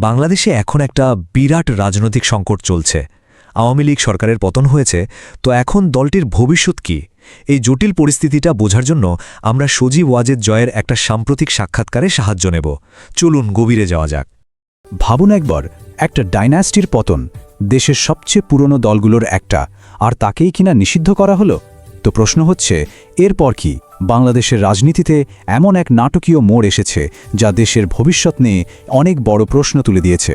বাংলাদেশে এখন একটা বিরাট রাজনৈতিক সংকট চলছে। আওয়ামী লীগ সরকারের পতন হয়েছে, তো এখন দলটির ভবিষ্যৎ কি? এই জটিল পরিস্থিতিটা বোঝার জন্য আমরা সজীব ওয়াজেদ জয়ের একটা সাম্প্রতিক সাক্ষাৎকারে সাহায্য নেব। চলুন গভীরে যাওয়া যাক। ভাবুন একবার, একটা ডাইনাস্টির পতন, দেশের সবচেয়ে পুরনো দলগুলোর একটা, আর তাকেই কিনা নিষিদ্ধ করা হলো। তো প্রশ্ন হচ্ছে, এরপর কি? বাংলাদেশের রাজনীতিতে এমন এক নাটকীয় মোড় এসেছে যা দেশের ভবিষ্যৎ নিয়ে অনেক বড় প্রশ্ন তুলে দিয়েছে।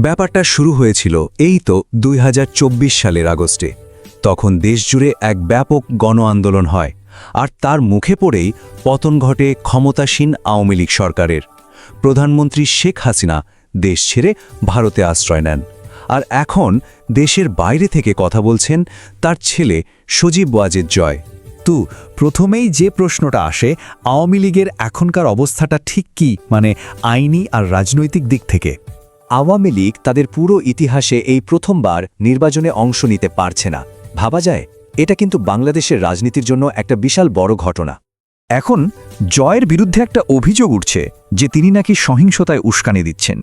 ব্যাপারটা শুরু হয়েছিল এই তো 2024 সালের আগস্টে। তখন দেশজুড়ে এক ব্যাপক গণ আন্দোলন হয়, আর তার মুখে পড়েই পতন ঘটে ক্ষমতাসীন আওয়ামী লীগ সরকারের। প্রধানমন্ত্রী শেখ হাসিনা দেশ ছেড়ে ভারতে আশ্রয় নেন, আর এখন দেশের বাইরে থেকে কথা বলছেন তার ছেলে সজীব ওয়াজেদ জয়। তো প্রথমেই যে প্রশ্নটা আসে, আওয়ামী লীগের এখনকার অবস্থাটা ঠিক কি, মানে আইনি আর রাজনৈতিক দিক থেকে? আওয়ামী লীগ তাদের পুরো ইতিহাসে এই প্রথমবার নির্বাচনে অংশ নিতে পারছে না। ভাবা যায়, এটা কিন্তু বাংলাদেশের রাজনীতির জন্য একটা বিশাল বড় ঘটনা। এখন জয়ের বিরুদ্ধে একটা অভিযোগ উঠছে যে তিনি নাকি সহিংসতায় উস্কানি দিচ্ছেন।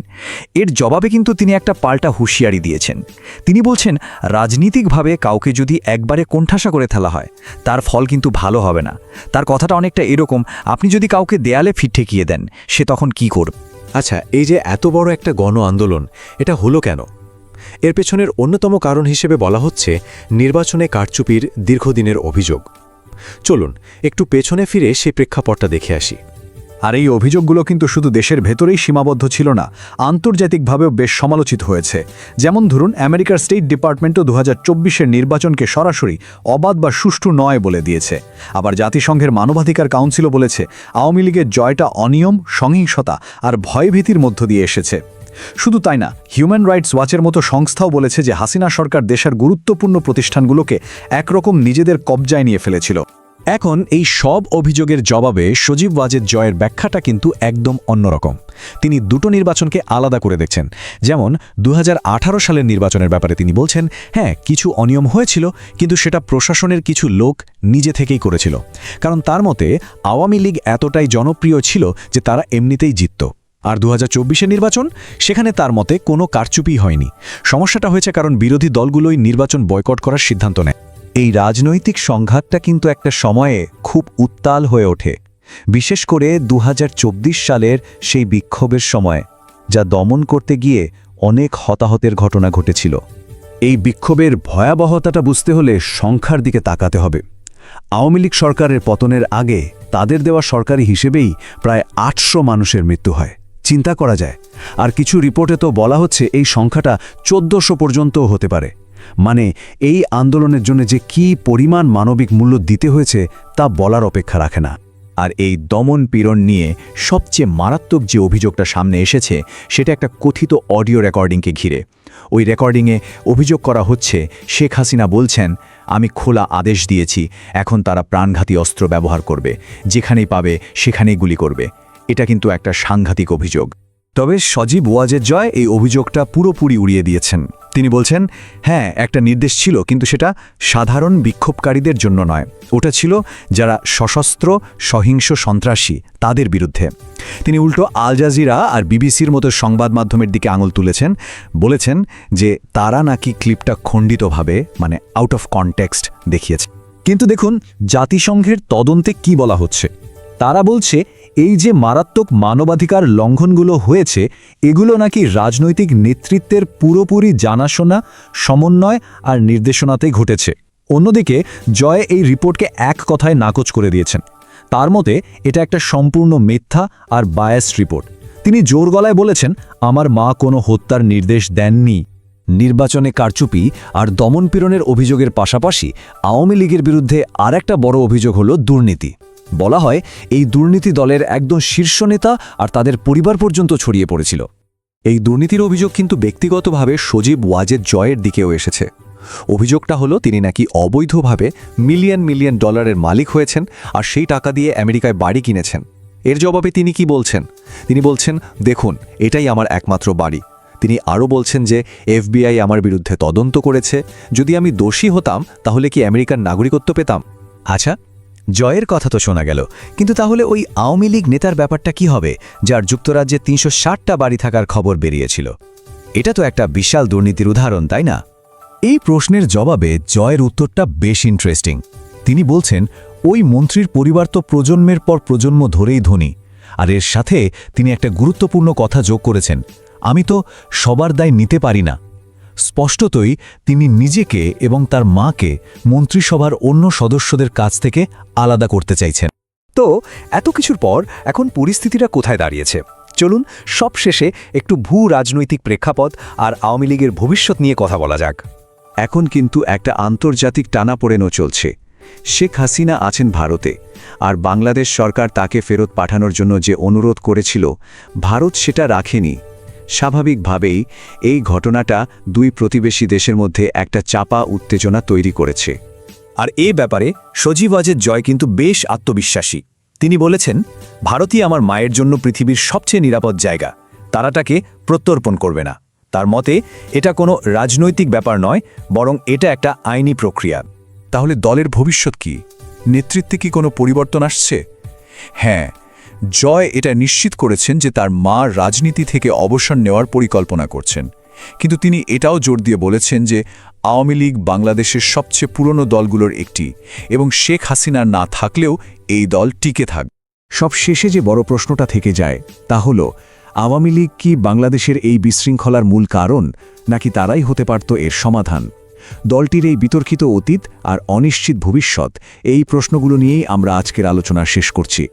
এর জবাবে কিন্তু তিনি একটা পাল্টা হুঁশিয়ারি দিয়েছেন। তিনি বলছেন, রাজনীতিকভাবে কাউকে যদি একবারে কোণঠাসা করে ফেলা হয়, তার ফল কিন্তু ভালো হবে না। তার কথাটা অনেকটা এরকম, আপনি যদি কাউকে দেয়ালে ফিট ঠেকিয়ে দেন, সে তখন কি করবে? আচ্ছা, এই যে এত বড় একটা গণ আন্দোলন, এটা হলো কেন? এর পেছনের অন্যতম কারণ হিসেবে বলা হচ্ছে নির্বাচনে কারচুপির দীর্ঘদিনের অভিযোগ। চলুন একটু পেছনে ফিরে সেই প্রেক্ষাপটটা দেখে আসি। আর এই অভিযোগগুলো কিন্তু শুধু দেশের ভেতরেই সীমাবদ্ধ ছিল না, আন্তর্জাতিকভাবেও বেশ সমালোচিত হয়েছে। যেমন ধরুন, আমেরিকার স্টেট ডিপার্টমেন্টও 2024-এর নির্বাচনকে সরাসরি অবাধ বা সুষ্ঠু নয় বলে দিয়েছে। আবার জাতিসংঘের মানবাধিকার কাউন্সিলও বলেছে আওয়ামী লীগের জয়টা অনিয়ম, সহিংসতা আর ভয়ভীতির মধ্য দিয়ে এসেছে। শুধু তাই না, হিউম্যান রাইটস ওয়াচের মতো সংস্থাও বলেছে যে হাসিনা সরকার দেশের গুরুত্বপূর্ণ প্রতিষ্ঠানগুলোকে একরকম নিজেদের কবজায় নিয়ে ফেলেছিল। এখন এই সব অভিযোগের জবাবে সজীব ওয়াজেদ জয়ের ব্যাখ্যাটা কিন্তু একদম অন্যরকম। তিনি দুটো নির্বাচনকে আলাদা করে দেখছেন। যেমন 2018 সালের নির্বাচনের ব্যাপারে তিনি বলছেন, হ্যাঁ, কিছু অনিয়ম হয়েছিল, কিন্তু সেটা প্রশাসনের কিছু লোক নিজে থেকেই করেছিল। কারণ তার মতে আওয়ামী লীগ এতটাই জনপ্রিয় ছিল যে তারা এমনিতেই জিতত। আর 2024-এর নির্বাচন, সেখানে তার মতে কোনো কারচুপি হয়নি। সমস্যাটা হয়েছে কারণ বিরোধী দলগুলোই নির্বাচন বয়কট করার সিদ্ধান্ত নেয়। এই রাজনৈতিক সংঘাতটা কিন্তু একটা সময়ে খুব উত্তাল হয়ে ওঠে, বিশেষ করে 2024 সালের সেই বিক্ষোভের সময়, যা দমন করতে গিয়ে অনেক হতাহতের ঘটনা ঘটেছিল। এই বিক্ষোভের ভয়াবহতাটা বুঝতে হলে সংখ্যার দিকে তাকাতে হবে। আওয়ামী লীগ সরকারের পতনের আগে তাদের দেওয়া সরকারি হিসেবেই প্রায় 800 মানুষের মৃত্যু হয়। চিন্তা করা যায়। আর কিছু রিপোর্টে তো বলা হচ্ছে এই সংখ্যাটা 1400 পর্যন্তও হতে পারে। মানে এই আন্দোলনের জন্য যে কি পরিমাণ মানবিক মূল্য দিতে হয়েছে তা বলার অপেক্ষা রাখে না। আর এই দমন পীড়ন নিয়ে সবচেয়ে মারাত্মক যে অভিযোগটা সামনে এসেছে, সেটা একটা কথিত অডিও রেকর্ডিংকে ঘিরে। ওই রেকর্ডিংয়ে অভিযোগ করা হচ্ছে শেখ হাসিনা বলছেন, আমি খোলা আদেশ দিয়েছি, এখন তারা প্রাণঘাতী অস্ত্র ব্যবহার করবে, যেখানেই পাবে সেখানেই গুলি করবে। এটা কিন্তু একটা সাংঘাতিক অভিযোগ। তবে সজীব ওয়াজেদ জয় এই অভিযোগটা পুরোপুরি উড়িয়ে দিয়েছেন। তিনি বলছেন, হ্যাঁ, একটা নির্দেশ ছিল, কিন্তু সেটা সাধারণ বিক্ষোভকারীদের জন্য নয়, ওটা ছিল যারা সশস্ত্র সহিংস সন্ত্রাসী তাদের বিরুদ্ধে। তিনি উল্টো আল জাজিরা আর বিবিসির মতো সংবাদ মাধ্যমের দিকে আঙুল তুলেছেন, বলেছেন যে তারা নাকি ক্লিপটা খণ্ডিতভাবে, মানে আউট অফ কনটেক্সট দেখিয়েছে। কিন্তু দেখুন জাতিসংঘের তদন্তে কি বলা হচ্ছে। তারা বলছে এই যে মারাত্মক মানবাধিকার লঙ্ঘনগুলো হয়েছে, এগুলো নাকি রাজনৈতিক নেতৃত্বের পুরোপুরি জানাশোনা, সমন্বয় আর নির্দেশনাতেই ঘটেছে। অন্যদিকে জয় এই রিপোর্টকে এক কথায় নাকচ করে দিয়েছেন। তার মতে এটা একটা সম্পূর্ণ মিথ্যা আর বায়াস রিপোর্ট। তিনি জোর গলায় বলেছেন, আমার মা কোনো হত্যার নির্দেশ দেননি। নির্বাচনে কারচুপি আর দমনপীড়নের অভিযোগের পাশাপাশি আওয়ামী লীগের বিরুদ্ধে আরেকটা বড় অভিযোগ হলো দুর্নীতি। বলা হয় এই দুর্নীতি দলের একদম শীর্ষ নেতা আর তাদের পরিবার পর্যন্ত ছড়িয়ে পড়েছিল। এই দুর্নীতির অভিযোগ কিন্তু ব্যক্তিগতভাবে সজীব ওয়াজেদ জয়ের দিকেও এসেছে। অভিযোগটা হলো তিনি নাকি অবৈধভাবে মিলিয়ন মিলিয়ন ডলারের মালিক হয়েছেন, আর সেই টাকা দিয়ে আমেরিকায় বাড়ি কিনেছেন। এর জবাবে তিনি কি বলছেন? তিনি বলছেন, দেখুন, এটাই আমার একমাত্র বাড়ি। তিনি আরও বলছেন যে FBI আমার বিরুদ্ধে তদন্ত করেছে, যদি আমি দোষী হতাম তাহলে কি আমেরিকার নাগরিকত্ব পেতাম? আচ্ছা, জয়ের কথা তো শোনা গেল, কিন্তু তাহলে ওই আওয়ামী লীগ নেতার ব্যাপারটা কি হবে, যার যুক্তরাজ্যে ৩৬০টা বাড়ি থাকার খবর বেরিয়েছিল? এটা তো একটা বিশাল দুর্নীতির উদাহরণ, তাই না? এই প্রশ্নের জবাবে জয়ের উত্তরটা বেশ ইন্টারেস্টিং। তিনি বলছেন, ওই মন্ত্রীর পরিবার তো প্রজন্মের পর প্রজন্ম ধরেই ধনী, আর এর সাথে তিনি একটা গুরুত্বপূর্ণ কথা যোগ করেছেন, আমি তো সবার দায় নিতে পারি না। স্পষ্টতই তিনি নিজেকে এবং তার মাকে মন্ত্রিসভার অন্য সদস্যদের কাছ থেকে আলাদা করতে চাইছেন। তো এত কিছুর পর এখন পরিস্থিতিটা কোথায় দাঁড়িয়েছে? চলুন সবশেষে একটু ভূ রাজনৈতিক প্রেক্ষাপট আর আওয়ামী লীগের ভবিষ্যৎ নিয়ে কথা বলা যাক। এখন কিন্তু একটা আন্তর্জাতিক টানাপোড়েনও চলছে। শেখ হাসিনা আছেন ভারতে, আর বাংলাদেশ সরকার তাকে ফেরত পাঠানোর জন্য যে অনুরোধ করেছিল, ভারত সেটা রাখেনি। স্বাভাবিকভাবেই এই ঘটনাটা দুই প্রতিবেশী দেশের মধ্যে একটা চাপা উত্তেজনা তৈরি করেছে। আর এ ব্যাপারে সজীব ওয়াজেদ জয় কিন্তু বেশ আত্মবিশ্বাসী। তিনি বলেছেন, ভারতই আমার মায়ের জন্য পৃথিবীর সবচেয়ে নিরাপদ জায়গা, তারা তাকে প্রত্যর্পণ করবে না। তার মতে এটা কোনো রাজনৈতিক ব্যাপার নয়, বরং এটা একটা আইনি প্রক্রিয়া। তাহলে দলের ভবিষ্যৎ কি? নেতৃত্বে কি কোনো পরিবর্তন আসছে? হ্যাঁ, জয় এটা নিশ্চিত করেছেন যে তার মা রাজনীতি থেকে অবসর নেওয়ার পরিকল্পনা করছেন, কিন্তু তিনি এটাও জোর দিয়ে বলেছেন যে আওয়ামী লীগ বাংলাদেশের সবচেয়ে পুরনো দলগুলোর একটি, এবং শেখ হাসিনা না থাকলেও এই দল টিকে থাকবে। সব শেষে যে বড় প্রশ্নটা থেকে যায় তা হল, আওয়ামী লীগ কি বাংলাদেশের এই বিশৃঙ্খলার মূল কারণ, নাকি তারাই হতে পারত এর সমাধান? দলটির এই বিতর্কিত অতীত আর অনিশ্চিত ভবিষ্যৎ, এই প্রশ্নগুলো নিয়েই আমরা আজকের আলোচনা শেষ করছি।